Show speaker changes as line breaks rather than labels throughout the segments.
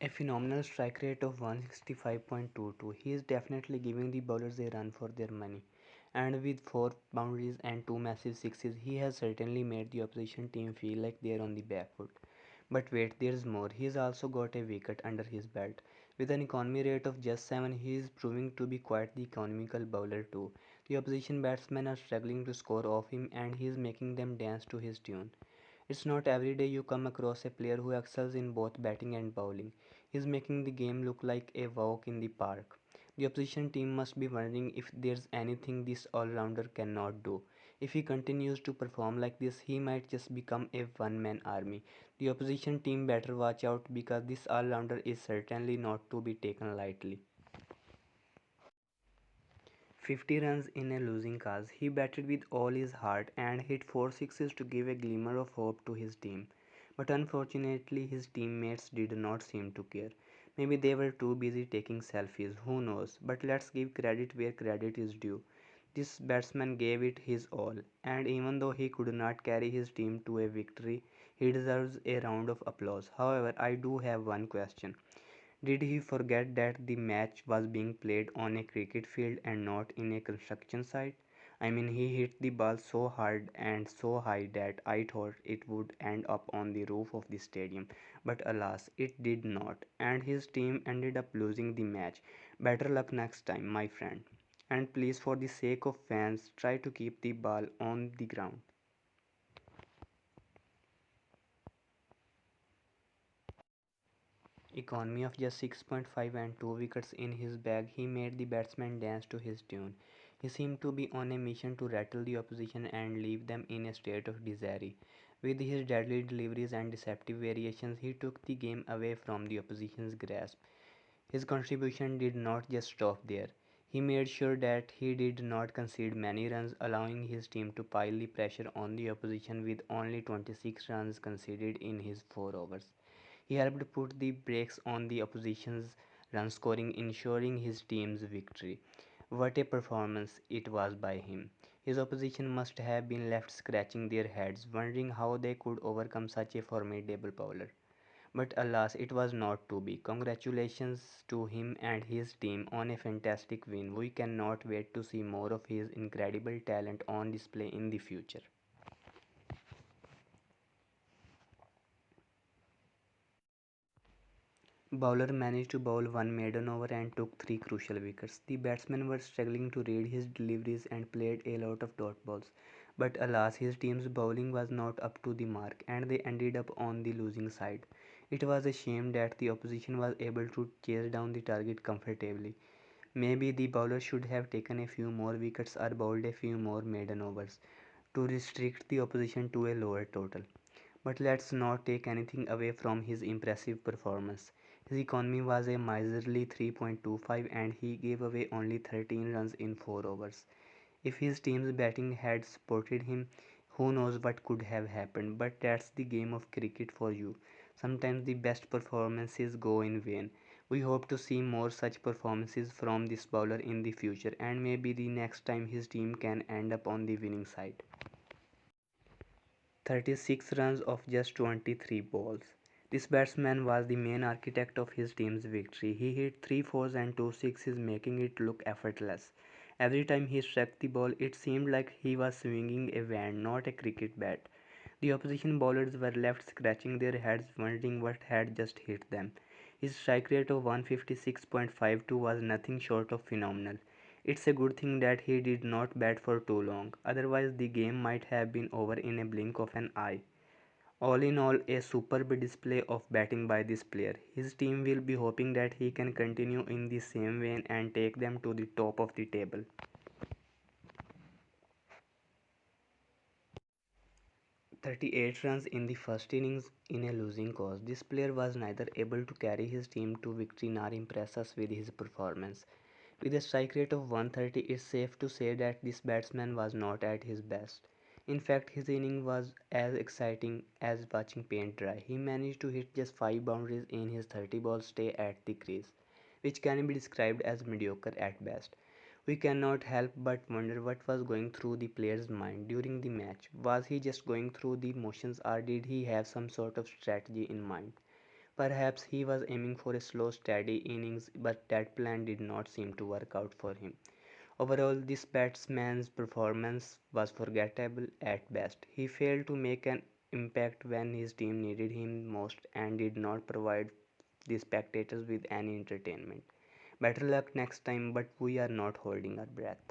A phenomenal strike rate of 165.22. He is definitely giving the bowlers a run for their money. And with 4 boundaries and 2 massive sixes, he has certainly made the opposition team feel like they are on the back foot. But wait, there's more. He's also got a wicket under his belt. With an economy rate of just 7, he is proving to be quite the economical bowler too. The opposition batsmen are struggling to score off him and he is making them dance to his tune. It's not every day you come across a player who excels in both batting and bowling. He's making the game look like a walk in the park. The opposition team must be wondering if there's anything this all-rounder cannot do. If he continues to perform like this, he might just become a one-man army. The opposition team better watch out because this all-rounder is certainly not to be taken lightly. 50 runs in a losing cause. He batted with all his heart and hit 4 sixes to give a glimmer of hope to his team. But unfortunately, his teammates did not seem to care. Maybe they were too busy taking selfies, who knows? But let's give credit where credit is due. This batsman gave it his all, and even though he could not carry his team to a victory, he deserves a round of applause. However, I do have one question. Did he forget that the match was being played on a cricket field and not in a construction site? I mean, he hit the ball so hard and so high that I thought it would end up on the roof of the stadium. But alas, it did not, and his team ended up losing the match. Better luck next time, my friend. And please, for the sake of fans, try to keep the ball on the ground. Economy of just 6.5 and 2 wickets in his bag, he made the batsmen dance to his tune. He seemed to be on a mission to rattle the opposition and leave them in a state of disarray. With his deadly deliveries and deceptive variations, he took the game away from the opposition's grasp. His contribution did not just stop there. He made sure that he did not concede many runs, allowing his team to pile the pressure on the opposition with only 26 runs conceded in his 4 overs. He helped put the brakes on the opposition's run scoring, ensuring his team's victory. What a performance it was by him. His opposition must have been left scratching their heads, wondering how they could overcome such a formidable bowler. But alas, it was not to be. Congratulations to him and his team on a fantastic win. We cannot wait to see more of his incredible talent on display in the future. Bowler managed to bowl one maiden over and took 3 crucial wickets. The batsmen were struggling to read his deliveries and played a lot of dot balls. But alas, his team's bowling was not up to the mark and they ended up on the losing side. It was a shame that the opposition was able to chase down the target comfortably. Maybe the bowler should have taken a few more wickets or bowled a few more maiden overs to restrict the opposition to a lower total. But let's not take anything away from his impressive performance. His economy was a miserly 3.25 and he gave away only 13 runs in 4 overs. If his team's batting had supported him, who knows what could have happened, but that's the game of cricket for you. Sometimes the best performances go in vain. We hope to see more such performances from this bowler in the future and maybe the next time his team can end up on the winning side. 36 runs of just 23 balls. This batsman was the main architect of his team's victory. He hit 3 fours and 2 sixes, making it look effortless. Every time he struck the ball, it seemed like he was swinging a wand, not a cricket bat. The opposition bowlers were left scratching their heads, wondering what had just hit them. His strike rate of 156.52 was nothing short of phenomenal. It's a good thing that he did not bat for too long, otherwise, the game might have been over in a blink of an eye. All in all, a superb display of batting by this player. His team will be hoping that he can continue in the same vein and take them to the top of the table. 38 runs in the first innings in a losing cause. This player was neither able to carry his team to victory nor impress us with his performance. With a strike rate of 130, it's safe to say that this batsman was not at his best. In fact, his inning was as exciting as watching paint dry. He managed to hit just 5 boundaries in his 30-ball stay at the crease, which can be described as mediocre at best. We cannot help but wonder what was going through the player's mind during the match. Was he just going through the motions or did he have some sort of strategy in mind? Perhaps he was aiming for a slow, steady innings, but that plan did not seem to work out for him. Overall, this batsman's performance was forgettable at best. He failed to make an impact when his team needed him most and did not provide the spectators with any entertainment. Better luck next time, but we are not holding our breath.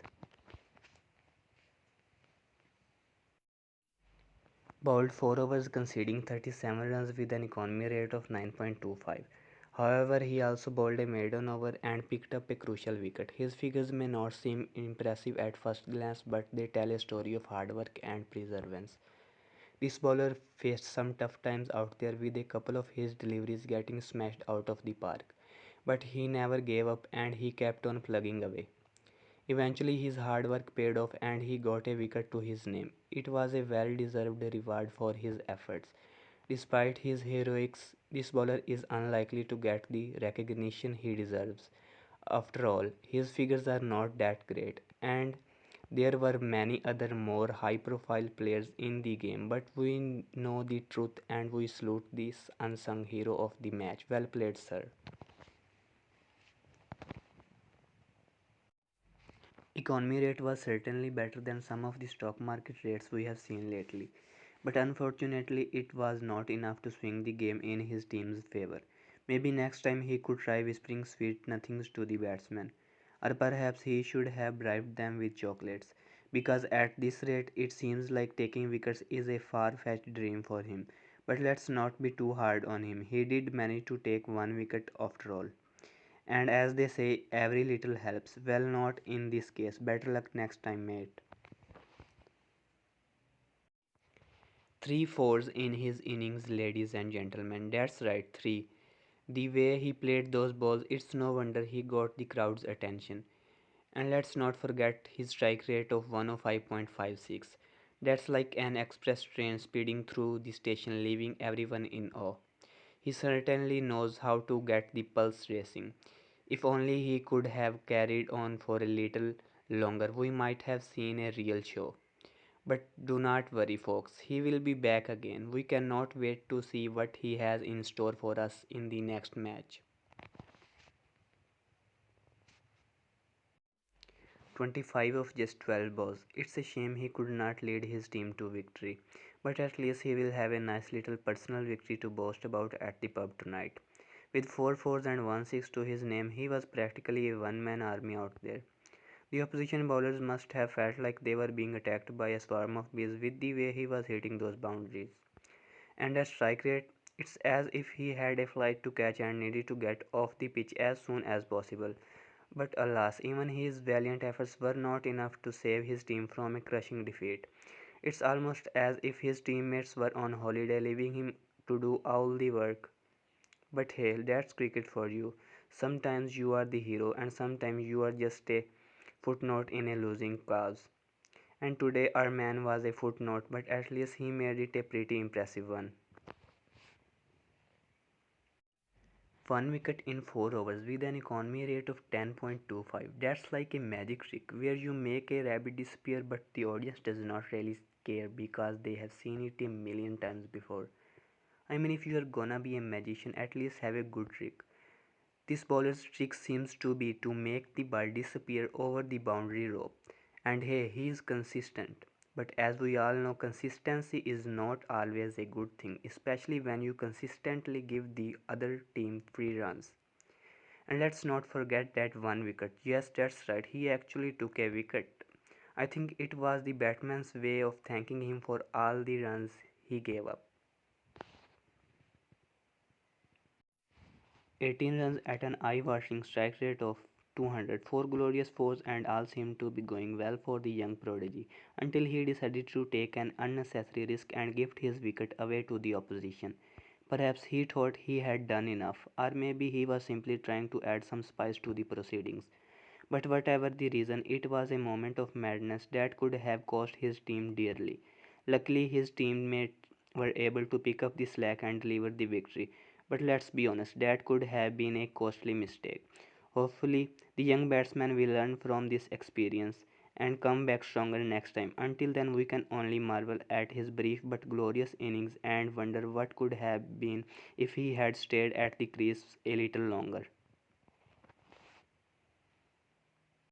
Bowled 4 overs, conceding 37 runs with an economy rate of 9.25. However, he also bowled a maiden over and picked up a crucial wicket. His figures may not seem impressive at first glance, but they tell a story of hard work and perseverance. This bowler faced some tough times out there with a couple of his deliveries getting smashed out of the park, but he never gave up and he kept on plugging away. Eventually, his hard work paid off and he got a wicket to his name. It was a well deserved reward for his efforts. Despite his heroics, this bowler is unlikely to get the recognition he deserves. After all, his figures are not that great, and there were many other more high profile players in the game, but we know the truth and we salute this unsung hero of the match. Well played, sir. Economy rate was certainly better than some of the stock market rates we have seen lately, but unfortunately it was not enough to swing the game in his team's favor. Maybe next time he could try whispering sweet nothings to the batsmen, or perhaps he should have bribed them with chocolates, because at this rate it seems like taking wickets is a far fetched dream for him. But let's not be too hard on him. He did manage to take one wicket after all. And as they say, every little helps. Well, not in this case. Better luck next time, mate. Three fours in his innings, ladies and gentlemen. That's right, three. The way he played those balls, it's no wonder he got the crowd's attention. And let's not forget his strike rate of 105.56. That's like an express train speeding through the station, leaving everyone in awe. He certainly knows how to get the pulse racing. If only he could have carried on for a little longer, we might have seen a real show. But do not worry, folks, he will be back again. We cannot wait to see what he has in store for us in the next match. 25 of just 12 balls. It's a shame he could not lead his team to victory, but at least he will have a nice little personal victory to boast about at the pub tonight. With 4 fours and 1 6 to his name, he was practically a one man army out there. The opposition bowlers must have felt like they were being attacked by a swarm of bees with the way he was hitting those boundaries. And at strike rate, it's as if he had a flight to catch and needed to get off the pitch as soon as possible. But alas, even his valiant efforts were not enough to save his team from a crushing defeat. It's almost as if his teammates were on holiday, leaving him to do all the work. But hey, that's cricket for you. Sometimes you are the hero, and sometimes you are just a footnote in a losing cause. And today our man was a footnote, but at least he made it a pretty impressive one. One wicket in 4 overs with an economy rate of 10.25. That's like a magic trick where you make a rabbit disappear, but the audience does not really care because they have seen it a million times before. I mean, if you are gonna be a magician, at least have a good trick. This bowler's trick seems to be to make the ball disappear over the boundary rope. And hey, he is consistent. But as we all know, consistency is not always a good thing, especially when you consistently give the other team free runs. And let's not forget that one wicket. Yes, that's right, he actually took a wicket. I think it was the batsman's way of thanking him for all the runs he gave up. 18 runs at an eye-watering strike rate of 200, four glorious fours, and all seemed to be going well for the young prodigy until he decided to take an unnecessary risk and gift his wicket away to the opposition. Perhaps he thought he had done enough, or maybe he was simply trying to add some spice to the proceedings. But whatever the reason, it was a moment of madness that could have cost his team dearly. Luckily, his teammates were able to pick up the slack and deliver the victory. But let's be honest, that could have been a costly mistake. Hopefully, the young batsman will learn from this experience and come back stronger next time. Until then, we can only marvel at his brief but glorious innings and wonder what could have been if he had stayed at the crease a little longer.